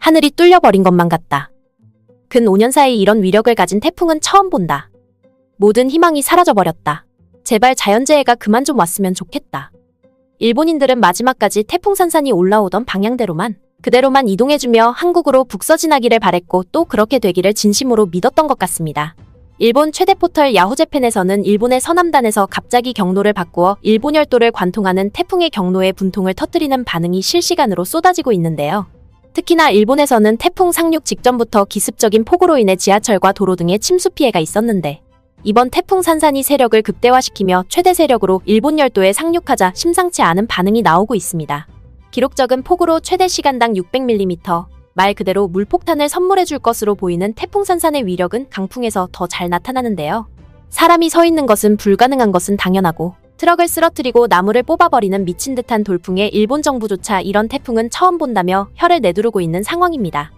하늘이 뚫려버린 것만 같다. 근 5년 사이 이런 위력을 가진 태풍은 처음 본다. 모든 희망이 사라져버렸다. 제발 자연재해가 그만 좀 왔으면 좋겠다. 일본인들은 마지막까지 태풍 산산이 올라오던 방향대로만 그대로만 이동해주며 한국으로 북서진하기를 바랬고 또 그렇게 되기를 진심으로 믿었던 것 같습니다. 일본 최대 포털 야후재팬에서는 일본의 서남단에서 갑자기 경로를 바꾸어 일본 열도를 관통하는 태풍의 경로에 분통을 터뜨리는 반응이 실시간으로 쏟아지고 있는데요. 특히나 일본에서는 태풍 상륙 직전부터 기습적인 폭우로 인해 지하철과 도로 등의 침수 피해가 있었는데 이번 태풍 산산이 세력을 극대화시키며 최대 세력으로 일본 열도에 상륙하자 심상치 않은 반응이 나오고 있습니다. 기록적인 폭우로 최대 시간당 600mm, 말 그대로 물폭탄을 선물해줄 것으로 보이는 태풍 산산의 위력은 강풍에서 더 잘 나타나는데요. 사람이 서 있는 것은 불가능한 것은 당연하고 트럭을 쓰러뜨리고 나무를 뽑아버리는 미친 듯한 돌풍에 일본 정부조차 이런 태풍은 처음 본다며 혀를 내두르고 있는 상황입니다.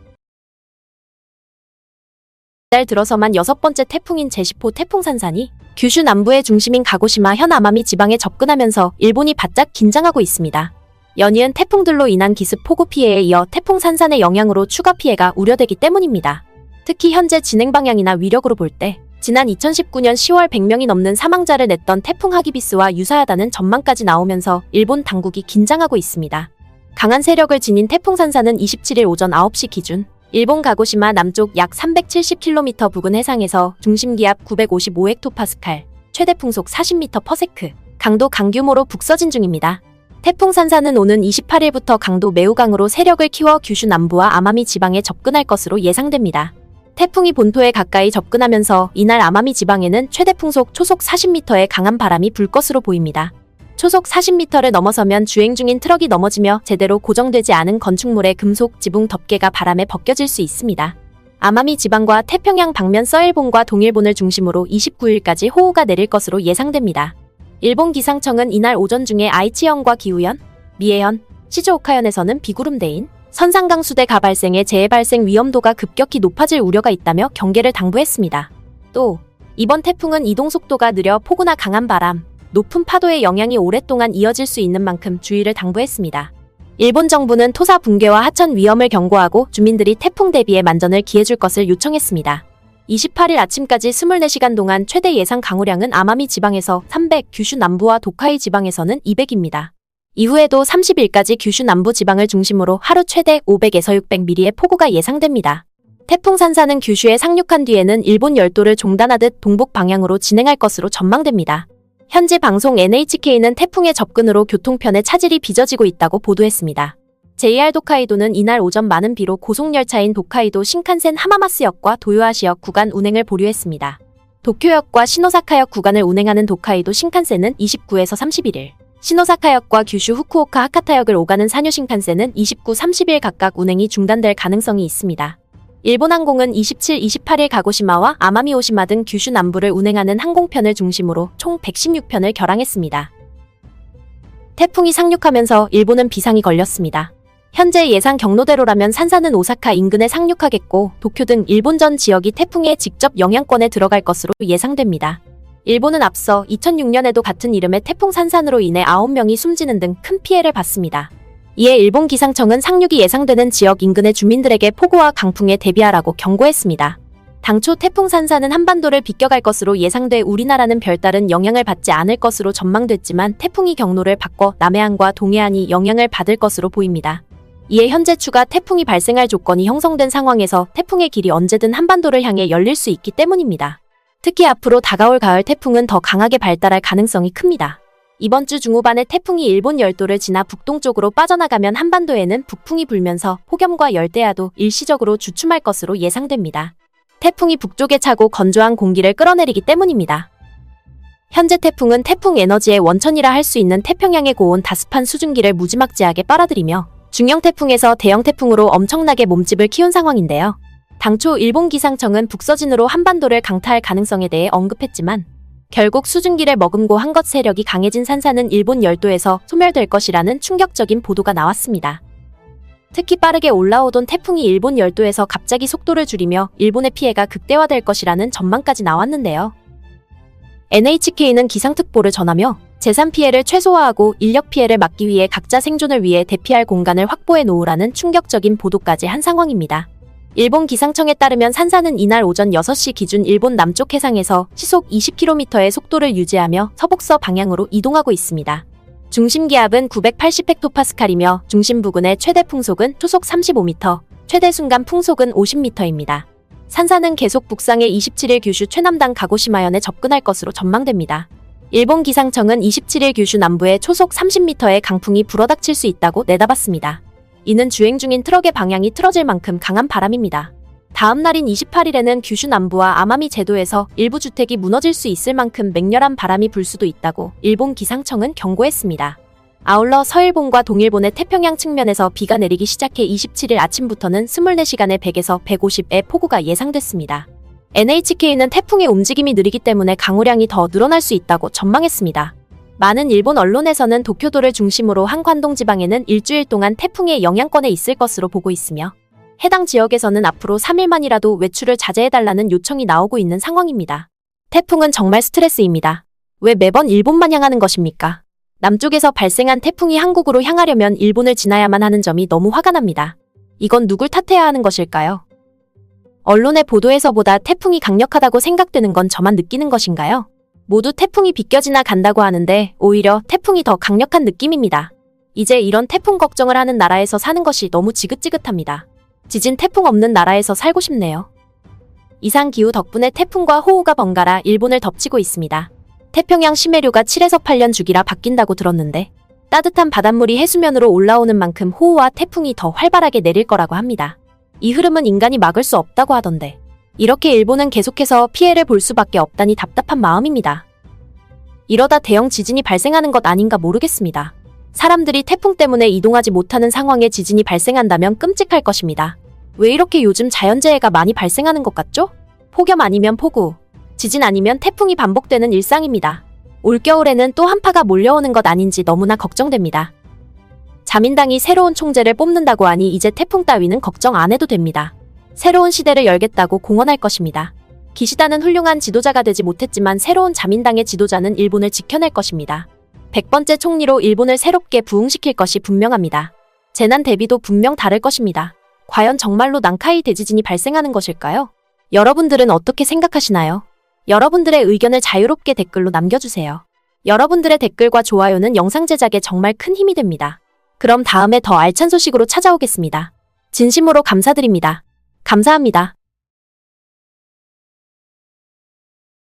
이달 들어서만 6번째 태풍인 제10호 태풍 산산이 규슈 남부의 중심인 가고시마 현 아마미 지방에 접근하면서 일본이 바짝 긴장하고 있습니다. 연이은 태풍들로 인한 기습 폭우 피해에 이어 태풍 산산의 영향으로 추가 피해가 우려되기 때문입니다. 특히 현재 진행 방향이나 위력으로 볼 때 지난 2019년 10월 100명이 넘는 사망자를 냈던 태풍 하기비스와 유사하다는 전망까지 나오면서 일본 당국이 긴장하고 있습니다. 강한 세력을 지닌 태풍 산산은 27일 오전 9시 기준 일본 가고시마 남쪽 약 370km 부근 해상에서 중심기압 955헥토파스칼, 최대 풍속 40m/s, 강도 강규모로 북서진 중입니다. 태풍 산산은 오는 28일부터 강도 매우 강으로 세력을 키워 규슈 남부와 아마미 지방에 접근할 것으로 예상됩니다. 태풍이 본토에 가까이 접근하면서 이날 아마미 지방에는 최대 풍속 초속 40m의 강한 바람이 불 것으로 보입니다. 초속 40m를 넘어서면 주행 중인 트럭이 넘어지며 제대로 고정되지 않은 건축물의 금속 지붕 덮개가 바람에 벗겨질 수 있습니다. 아마미 지방과 태평양 방면 서일본과 동일본을 중심으로 29일까지 호우가 내릴 것으로 예상됩니다. 일본 기상청은 이날 오전 중에 아이치현과 기우현, 미에현, 시즈오카현에서는 비구름대인, 선상강수대가 발생해 재해 발생 위험도가 급격히 높아질 우려가 있다며 경계를 당부했습니다. 또 이번 태풍은 이동 속도가 느려 폭우나 강한 바람, 높은 파도의 영향이 오랫동안 이어질 수 있는 만큼 주의를 당부했습니다. 일본 정부는 토사 붕괴와 하천 위험을 경고하고 주민들이 태풍 대비에 만전을 기해줄 것을 요청했습니다. 28일 아침까지 24시간 동안 최대 예상 강우량은 아마미 지방에서 300, 규슈 남부와 도카이 지방에서는 200입니다. 이후에도 30일까지 규슈 남부 지방을 중심으로 하루 최대 500에서 600mm의 폭우가 예상됩니다. 태풍 산산은 규슈에 상륙한 뒤에는 일본 열도를 종단하듯 동북 방향으로 진행할 것으로 전망됩니다. 현지 방송 NHK는 태풍의 접근으로 교통편에 차질이 빚어지고 있다고 보도했습니다. JR 도카이도는 이날 오전 많은 비로 고속열차인 도카이도 신칸센 하마마스역과 도요하시역 구간 운행을 보류했습니다. 도쿄역과 시노사카역 구간을 운행하는 도카이도 신칸센은 29에서 31일, 시노사카역과 규슈 후쿠오카 하카타역을 오가는 산요 신칸센은 29, 30일 각각 운행이 중단될 가능성이 있습니다. 일본항공은 27, 28일 가고시마와 아마미 오시마 등 규슈 남부를 운행하는 항공편을 중심으로 총 116편을 결항했습니다. 태풍이 상륙하면서 일본은 비상이 걸렸습니다. 현재 예상 경로대로라면 산산은 오사카 인근에 상륙하겠고 도쿄 등 일본 전 지역이 태풍의 직접 영향권에 들어갈 것으로 예상됩니다. 일본은 앞서 2006년에도 같은 이름의 태풍 산산으로 인해 9명이 숨지는 등 큰 피해를 봤습니다. 이에 일본 기상청은 상륙이 예상되는 지역 인근의 주민들에게 폭우와 강풍에 대비하라고 경고했습니다. 당초 태풍 산산은 한반도를 비껴갈 것으로 예상돼 우리나라는 별다른 영향을 받지 않을 것으로 전망됐지만 태풍이 경로를 바꿔 남해안과 동해안이 영향을 받을 것으로 보입니다. 이에 현재 추가 태풍이 발생할 조건이 형성된 상황에서 태풍의 길이 언제든 한반도를 향해 열릴 수 있기 때문입니다. 특히 앞으로 다가올 가을 태풍은 더 강하게 발달할 가능성이 큽니다. 이번 주 중후반에 태풍이 일본 열도를 지나 북동쪽으로 빠져나가면 한반도에는 북풍이 불면서 폭염과 열대야도 일시적으로 주춤할 것으로 예상됩니다. 태풍이 북쪽에 차고 건조한 공기를 끌어내리기 때문입니다. 현재 태풍은 태풍 에너지의 원천이라 할 수 있는 태평양에 고온 다습한 수증기를 무지막지하게 빨아들이며 중형 태풍에서 대형 태풍으로 엄청나게 몸집을 키운 상황인데요. 당초 일본 기상청은 북서진으로 한반도를 강타할 가능성에 대해 언급했지만 결국 수증기를 머금고 한 것 세력이 강해진 산산은 일본 열도에서 소멸될 것이라는 충격적인 보도가 나왔습니다. 특히 빠르게 올라오던 태풍이 일본 열도에서 갑자기 속도를 줄이며 일본의 피해가 극대화될 것이라는 전망까지 나왔는데요. NHK는 기상특보를 전하며 재산 피해를 최소화하고 인력 피해를 막기 위해 각자 생존을 위해 대피할 공간을 확보해 놓으라는 충격적인 보도까지 한 상황입니다. 일본 기상청에 따르면 산사는 이날 오전 6시 기준 일본 남쪽 해상에서 시속 20km의 속도를 유지하며 서북서 방향으로 이동하고 있습니다. 중심 기압은 980헥토파스칼이며 중심 부근의 최대 풍속은 초속 35m, 최대 순간 풍속은 50m입니다. 산사는 계속 북상해 27일 규슈 최남단 가고시마현에 접근할 것으로 전망됩니다. 일본 기상청은 27일 규슈 남부에 초속 30m의 강풍이 불어닥칠 수 있다고 내다봤습니다. 이는 주행 중인 트럭의 방향이 틀어질 만큼 강한 바람입니다. 다음 날인 28일에는 규슈 남부와 아마미 제도에서 일부 주택이 무너질 수 있을 만큼 맹렬한 바람이 불 수도 있다고 일본 기상청은 경고했습니다. 아울러 서일본과 동일본의 태평양 측면에서 비가 내리기 시작해 27일 아침부터는 24시간에 100에서 150의 폭우가 예상됐습니다. NHK는 태풍의 움직임이 느리기 때문에 강우량이 더 늘어날 수 있다고 전망했습니다. 많은 일본 언론에서는 도쿄도를 중심으로 한관동 지방에는 일주일 동안 태풍의 영향권에 있을 것으로 보고 있으며 해당 지역에서는 앞으로 3일만이라도 외출을 자제해달라는 요청이 나오고 있는 상황입니다. 태풍은 정말 스트레스입니다. 왜 매번 일본만 향하는 것입니까? 남쪽에서 발생한 태풍이 한국으로 향하려면 일본을 지나야만 하는 점이 너무 화가 납니다. 이건 누굴 탓해야 하는 것일까요? 언론의 보도에서보다 태풍이 강력하다고 생각되는 건 저만 느끼는 것인가요? 모두 태풍이 비껴지나 간다고 하는데 오히려 태풍이 더 강력한 느낌입니다. 이제 이런 태풍 걱정을 하는 나라에서 사는 것이 너무 지긋지긋합니다. 지진 태풍 없는 나라에서 살고 싶네요. 이상 기후 덕분에 태풍과 호우가 번갈아 일본을 덮치고 있습니다. 태평양 심해류가 7에서 8년 주기라 바뀐다고 들었는데 따뜻한 바닷물이 해수면으로 올라오는 만큼 호우와 태풍이 더 활발하게 내릴 거라고 합니다. 이 흐름은 인간이 막을 수 없다고 하던데 이렇게 일본은 계속해서 피해를 볼 수밖에 없다니 답답한 마음입니다. 이러다 대형 지진이 발생하는 것 아닌가 모르겠습니다. 사람들이 태풍 때문에 이동하지 못하는 상황에 지진이 발생한다면 끔찍할 것입니다. 왜 이렇게 요즘 자연재해가 많이 발생하는 것 같죠? 폭염 아니면 폭우, 지진 아니면 태풍이 반복되는 일상입니다. 올겨울에는 또 한파가 몰려오는 것 아닌지 너무나 걱정됩니다. 자민당이 새로운 총재를 뽑는다고 하니 이제 태풍 따위는 걱정 안 해도 됩니다. 새로운 시대를 열겠다고 공언할 것입니다. 기시다는 훌륭한 지도자가 되지 못했지만 새로운 자민당의 지도자는 일본을 지켜낼 것입니다. 100번째 총리로 일본을 새롭게 부흥시킬 것이 분명합니다. 재난 대비도 분명 다를 것입니다. 과연 정말로 난카이 대지진이 발생하는 것일까요? 여러분들은 어떻게 생각하시나요? 여러분들의 의견을 자유롭게 댓글로 남겨주세요. 여러분들의 댓글과 좋아요는 영상 제작에 정말 큰 힘이 됩니다. 그럼 다음에 더 알찬 소식으로 찾아오겠습니다. 진심으로 감사드립니다. 감사합니다.